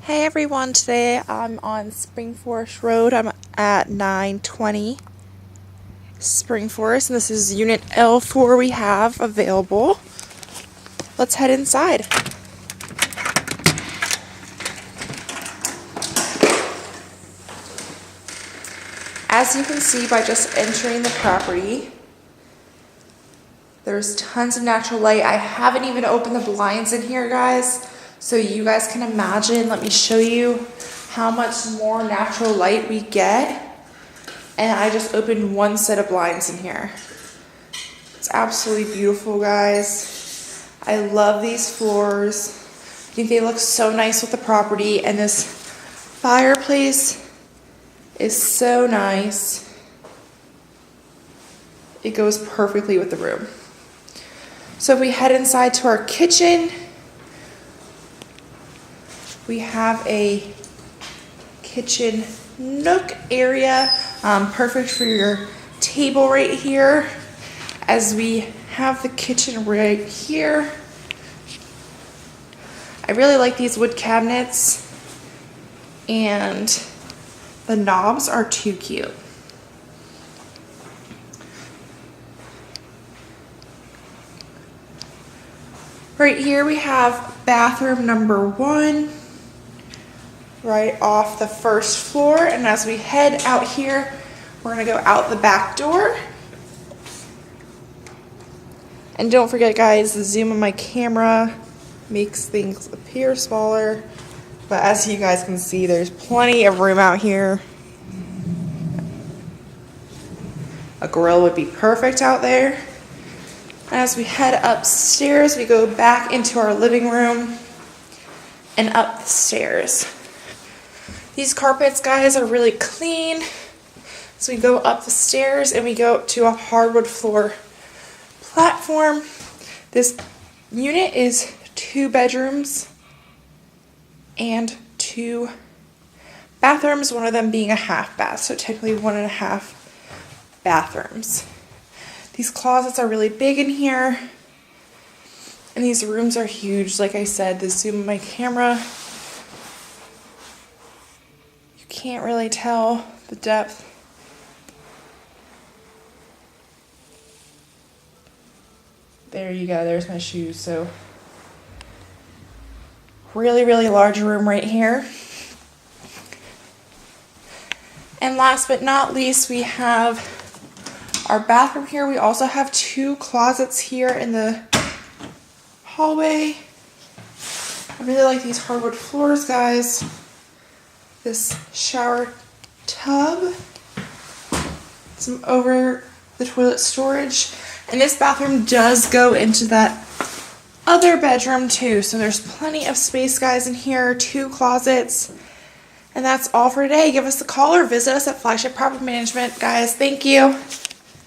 Hey everyone, today I'm on Spring Forest Road. I'm at 920 Spring Forest, and this is unit L-4 we have available. Let's head inside. As you can see by just entering the property, there's tons of natural light. I haven't even opened the blinds in here, guys, so you guys can imagine. Let me show you how much more natural light we get. And I just opened one set of blinds in here. It's absolutely beautiful, guys. I love these floors. I think they look so nice with the property, and this fireplace is so nice. It goes perfectly with the room. So if we head inside to our kitchen, we have a kitchen nook area, perfect for your table right here. As we have the kitchen right here, I really like these wood cabinets, and the knobs are too cute. Right here we have bathroom number 1, right off the first floor, and as we head out here, we're gonna go out the back door. And don't forget, guys, the zoom on my camera makes things appear smaller, but as you guys can see, there's plenty of room out here. A grill would be perfect out there. As we head upstairs, we go back into our living room and up the stairs. These carpets, guys, are really clean. So we go up the stairs and we go up to a hardwood floor platform. This unit is 2 bedrooms and 2 bathrooms, one of them being a half bath, so technically 1.5 bathrooms. These closets are really big in here, and these rooms are huge. Like I said, the zoom of my camera, you can't really tell the depth. There you go, there's my shoes. So really, really large room right here. And last but not least, we have our bathroom here. We also have 2 closets here in the hallway. I really like these hardwood floors, guys. This shower tub, some over the toilet storage, and this bathroom does go into that other bedroom too, so there's plenty of space, guys, in here. 2 closets. And that's all for today. Give us a call or visit us at Flagship Property Management, guys. Thank you.